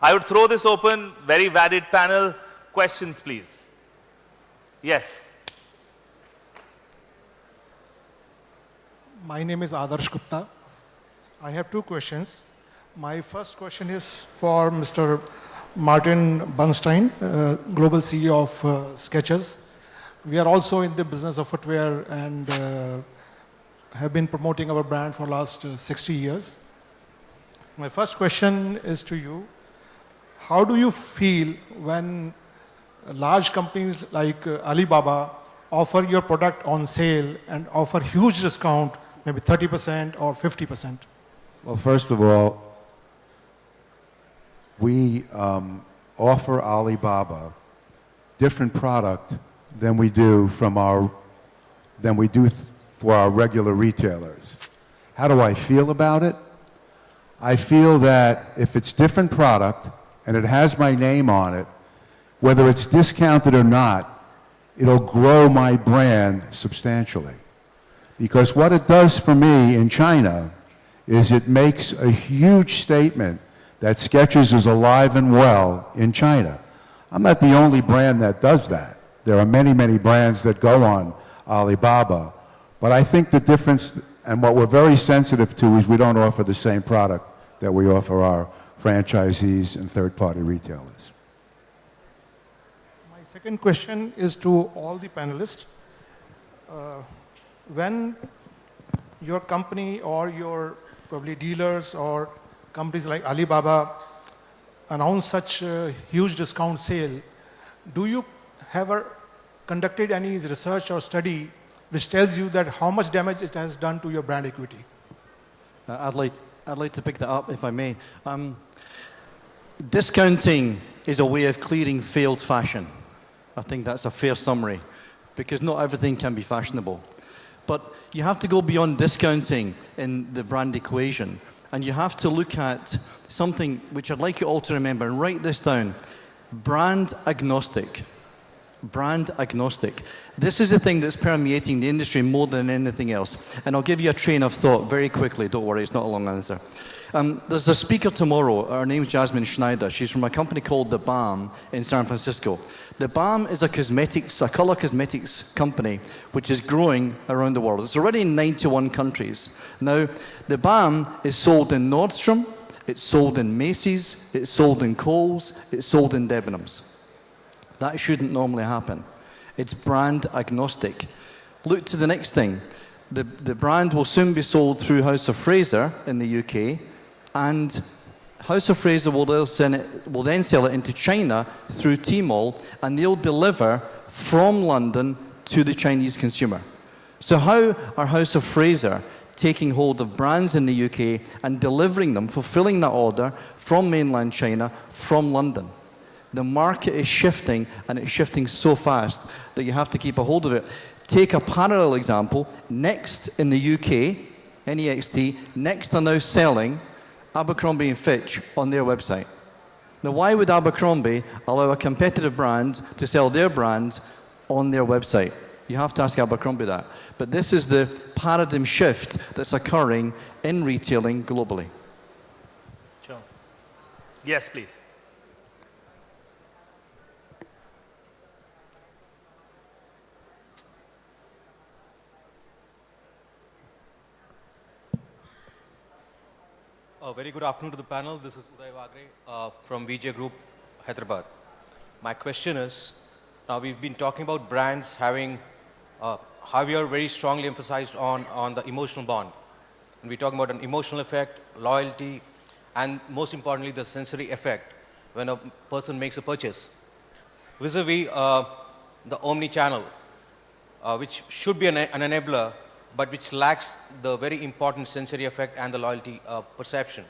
I would throw this open, very varied panel. Questions, please. Yes. My name is Adarsh Gupta. I have 2 questions. My first question is for Mr. Martin Bernstein, Global CEO of Skechers. We are also in the business of footwear and have been promoting our brand for the last 60 years. My first question is to you. How do you feel when large companies like Alibaba offer your product on sale and offer huge discount, maybe 30% or 50%? Well, first of all, we offer Alibaba different product than we do for our regular retailers. How do I feel about it? I feel that if it's different product and it has my name on it, whether it's discounted or not, it'll grow my brand substantially. Because what it does for me in China is it makes a huge statement that Skechers is alive and well in China. I'm not the only brand that does that. There are many, many brands that go on Alibaba. But I think the difference, and what we're very sensitive to, is we don't offer the same product that we offer our franchisees and third-party retailers. My second question is to all the panelists. When your company or your probably dealers or companies like Alibaba announce such a huge discount sale, do you have conducted any research or study which tells you that how much damage it has done to your brand equity? I'd like to pick that up, if I may. Discounting is a way of clearing failed fashion. I think that's a fair summary, because not everything can be fashionable. But you have to go beyond discounting in the brand equation, and you have to look at something which I'd like you all to remember, and write this down. Brand agnostic. Brand agnostic. This is the thing that's permeating the industry more than anything else. And I'll give you a train of thought very quickly. Don't worry, it's not a long answer. There's a speaker tomorrow. Her name's Jasmine Schneider. She's from a company called The Balm in San Francisco. The Balm is a color cosmetics company which is growing around the world. It's already in 91 countries. Now, The Balm is sold in Nordstrom, it's sold in Macy's, it's sold in Kohl's, it's sold in Debenhams. That shouldn't normally happen. It's brand agnostic. Look to the next thing. The brand will soon be sold through House of Fraser in the UK, and House of Fraser will then sell it into China through Tmall, and they'll deliver from London to the Chinese consumer. So how are House of Fraser taking hold of brands in the UK and delivering them, fulfilling that order from mainland China, from London? The market is shifting, and it's shifting so fast that you have to keep a hold of it. Take a parallel example. Next in the UK, NEXT, Next are now selling Abercrombie & Fitch on their website. Now, why would Abercrombie allow a competitive brand to sell their brand on their website? You have to ask Abercrombie that. But this is the paradigm shift that's occurring in retailing globally. Sure. Yes, please. Very good afternoon to the panel. This is Uday Wagre from VJ Group, Hyderabad. My question is, now we've been talking about brands having, Javier very strongly emphasized on the emotional bond. And we're talking about an emotional effect, loyalty, and most importantly, the sensory effect when a person makes a purchase. Vis-a-vis the omni-channel, which should be an enabler, but which lacks the very important sensory effect and the loyalty perception.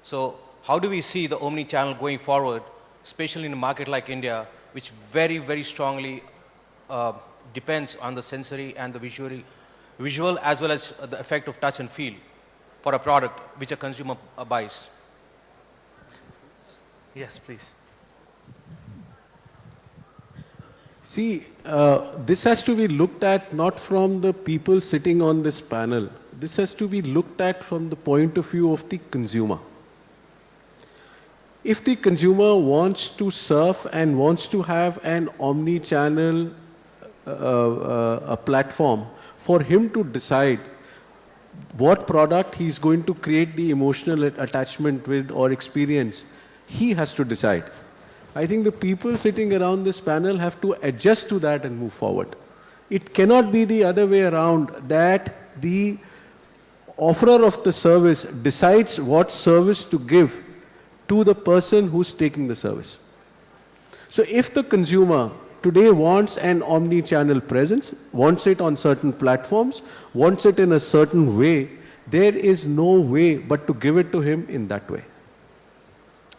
So how do we see the omni-channel going forward, especially in a market like India, which very, very strongly depends on the sensory and the visual as well as the effect of touch and feel for a product which a consumer buys? Yes, please. See, this has to be looked at not from the people sitting on this panel. This has to be looked at from the point of view of the consumer. If the consumer wants to surf and wants to have an omni-channel a platform for him to decide what product he's going to create the emotional attachment with or experience, he has to decide. I think the people sitting around this panel have to adjust to that and move forward. It cannot be the other way around, that the offerer of the service decides what service to give to the person who's taking the service. So if the consumer today wants an omni-channel presence, wants it on certain platforms, wants it in a certain way, there is no way but to give it to him in that way.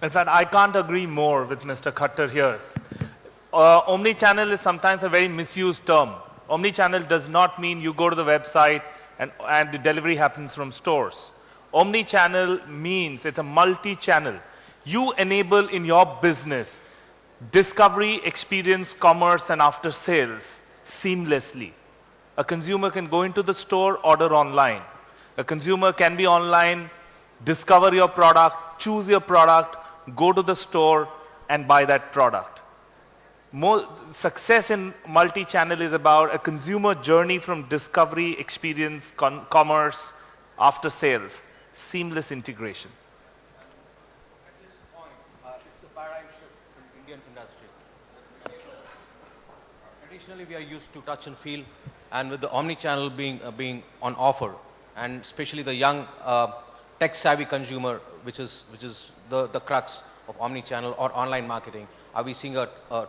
In fact, I can't agree more with Mr. Khattar here. Omni-channel is sometimes a very misused term. Omni-channel does not mean you go to the website and the delivery happens from stores. Omni-channel means it's a multi-channel. You enable in your business discovery, experience, commerce, and after sales seamlessly. A consumer can go into the store, order online. A consumer can be online, discover your product, choose your product, go to the store and buy that product. More success in multi-channel is about a consumer journey from discovery, experience, commerce, after sales, seamless integration. At this point, it's a paradigm shift in Indian industry. Traditionally, we are used to touch and feel, and with the omni-channel being on offer, and especially the young tech-savvy consumer, which is the crux of omni-channel or online marketing, are we seeing a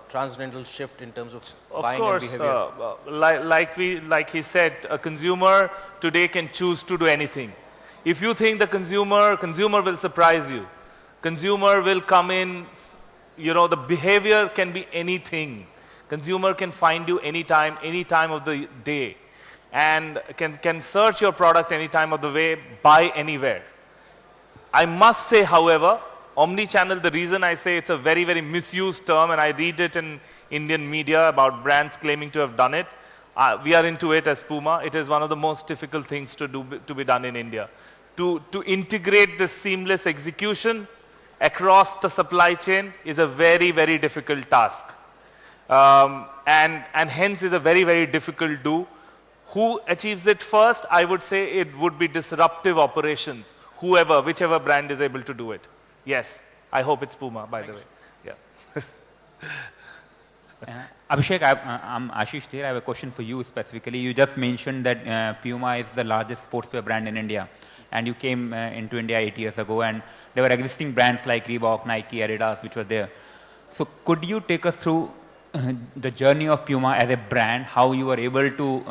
transcendental shift in terms of buying and behavior? Like he said, a consumer today can choose to do anything. If you think the consumer will surprise you. Consumer will come in, you know, the behavior can be anything. Consumer can find you any time of the day, and can search your product any time of the way, buy anywhere. I must say, however, omni-channel, the reason I say it's a very, very misused term, and I read it in Indian media about brands claiming to have done it. We are into it as Puma. It is one of the most difficult things to be done in India. To integrate this seamless execution across the supply chain is a very, very difficult task. And hence is a very, very difficult do. Who achieves it first? I would say it would be disruptive operations. Whichever brand is able to do it. Yes, I hope it's Puma, by the way. Yeah. Abhishek, I'm Ashish there. I have a question for you specifically. You just mentioned that Puma is the largest sportswear brand in India, and you came into India 8 years ago, and there were existing brands like Reebok, Nike, Adidas, which were there. So could you take us through the journey of Puma as a brand, how you were able to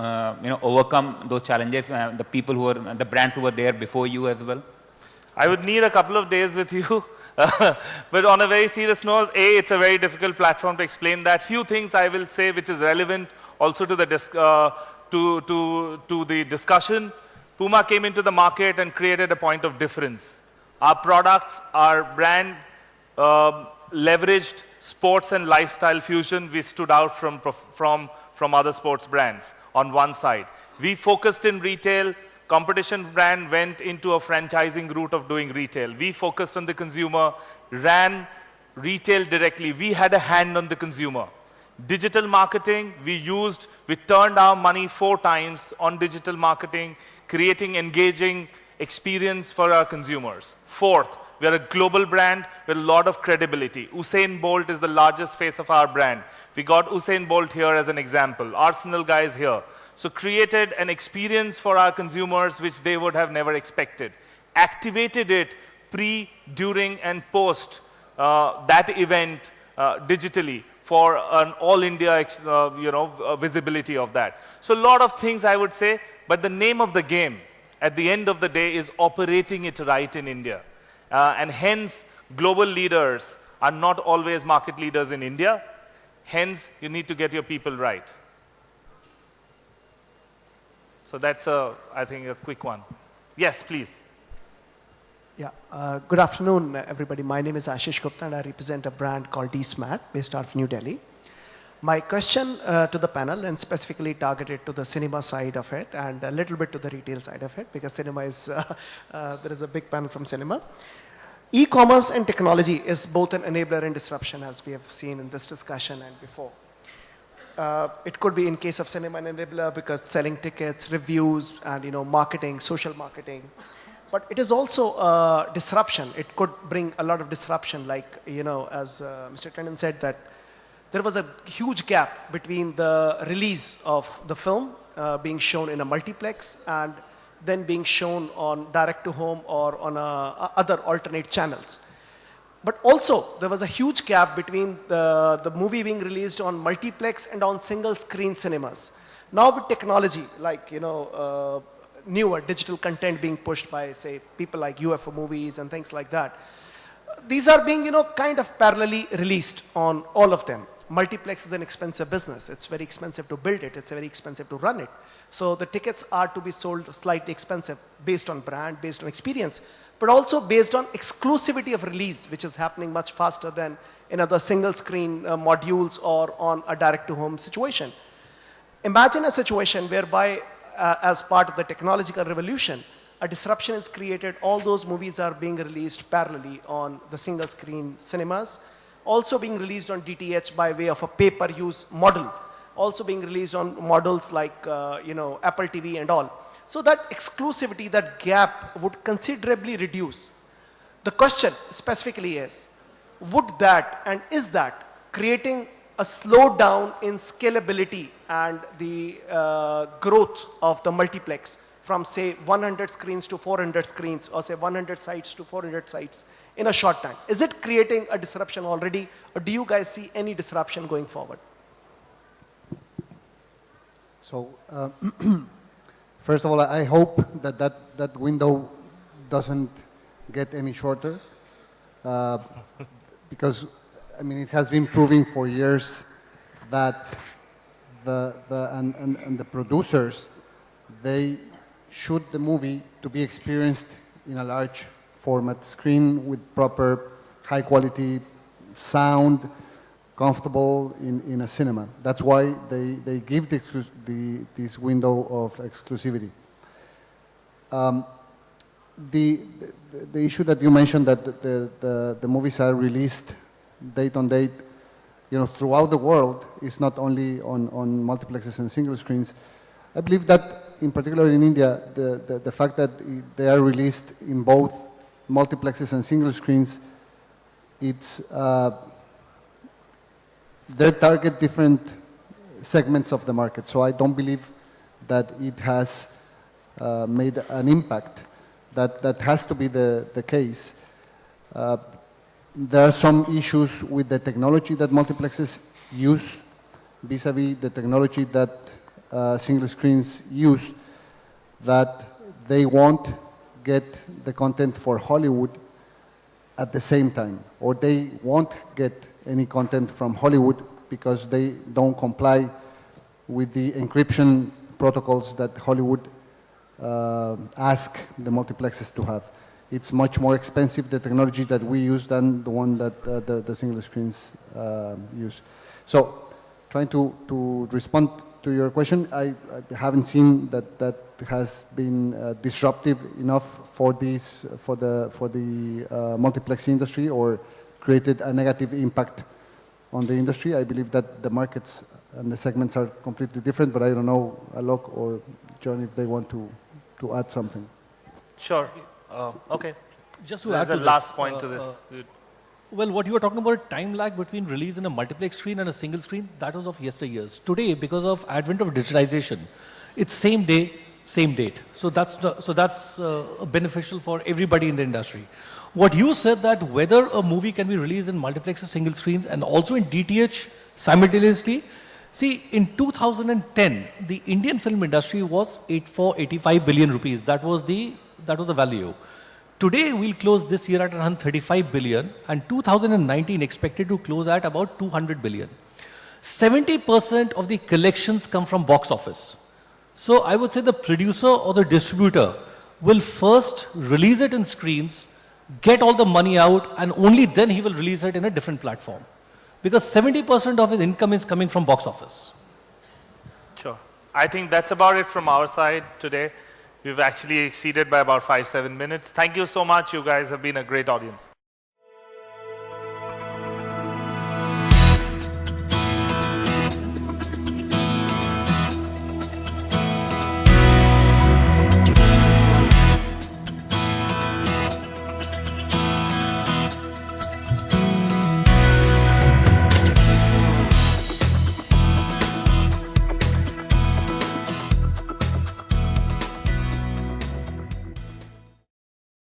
overcome those challenges, the brands who were there before you as well? I would need a couple of days with you. But on a very serious note, it's a very difficult platform to explain that. Few things I will say which is relevant also to the discussion. Puma came into the market and created a point of difference. Our products, our brand leveraged sports and lifestyle fusion. We stood out from other sports brands on one side. We focused in retail. Competition brand went into a franchising route of doing retail. We focused on the consumer, ran retail directly. We had a hand on the consumer. Digital marketing, we turned our money 4 times on digital marketing, creating engaging experience for our consumers. Fourth, we are a global brand with a lot of credibility. Usain Bolt is the largest face of our brand. We got Usain Bolt here as an example. Arsenal guys here. So created an experience for our consumers which they would have never expected. Activated it pre, during, and post that event digitally for an all India visibility of that. So a lot of things I would say, but the name of the game at the end of the day is operating it right in India. And hence, global leaders are not always market leaders in India. Hence, you need to get your people right. So that's, I think, a quick one. Yes, please. Yeah. Good afternoon, everybody. My name is Ashish Gupta, and I represent a brand called DSMAT, based out of New Delhi. My question to the panel, and specifically targeted to the cinema side of it, and a little bit to the retail side of it, because cinema is, there is a big panel from cinema. E-commerce and technology is both an enabler and disruption, as we have seen in this discussion and before. It could be in case of cinema an enabler because selling tickets, reviews, and marketing, social marketing. But it is also a disruption. It could bring a lot of disruption, like as Mr. Tandon said, that there was a huge gap between the release of the film being shown in a multiplex and then being shown on direct-to-home or on other alternate channels. But also, there was a huge gap between the movie being released on multiplex and on single-screen cinemas. Now with technology, like newer digital content being pushed by, say, people like UFO movies and things like that, these are being, kind of parallelly released on all of them. Multiplex is an expensive business. It's very expensive to build it. It's very expensive to run it. So the tickets are to be sold slightly expensive based on brand, based on experience, but also based on exclusivity of release, which is happening much faster than in other single screen modules or on a direct-to-home situation. Imagine a situation whereby, as part of the technological revolution, a disruption is created. All those movies are being released parallelly on the single screen cinemas, also being released on DTH by way of a pay-per-use model, also being released on models like Apple TV and all. So that exclusivity, that gap would considerably reduce. The question specifically is, would that and is that creating a slowdown in scalability and the growth of the multiplex from, say, 100 screens to 400 screens, or say 100 sites to 400 sites in a short time? Is it creating a disruption already, or do you guys see any disruption going forward? So, first of all, I hope that window doesn't get any shorter, because, I mean, it has been proving for years that the producers, they shoot the movie to be experienced in a large format screen with proper high quality sound, comfortable in a cinema. That's why they give this window of exclusivity. The issue that you mentioned, that the movies are released date on date, throughout the world, is not only on multiplexes and single screens. I believe that, in particular in India, the fact that they are released in both multiplexes and single screens, it's they target different segments of the market. So I don't believe that it has made an impact. That has to be the case. There are some issues with the technology that multiplexes use vis-a-vis the technology that single screens use, that they won't get the content for Hollywood at the same time, or they won't get any content from Hollywood because they don't comply with the encryption protocols that Hollywood ask the multiplexes to have. it's much more expensive, the technology that we use, than the one that the single screens use. So, trying to respond to your question, I haven't seen that has been disruptive enough for the multiplex industry or created a negative impact on the industry. I believe that the markets and the segments are completely different, but I don't know, Alok or John, if they want to add something. Sure. Okay. Just to add to the last point to this. Well, what you were talking about, time lag between release in a multiplex screen and a single screen, that was of yesteryears. Today, because of advent of digitization, it's same day, same date. So that's beneficial for everybody in the industry. What you said, that whether a movie can be released in multiplex or single screens and also in DTH simultaneously, see, in 2010, the Indian film industry was 85 billion rupees. That was the value. Today, we'll close this year at around 35 billion, and 2019 expected to close at about 200 billion. 70% of the collections come from box office. So I would say the producer or the distributor will first release it in screens, get all the money out, and only then he will release it in a different platform. Because 70% of his income is coming from box office. Sure. I think that's about it from our side today. We've actually exceeded by about 5-7 minutes. Thank you so much. You guys have been a great audience.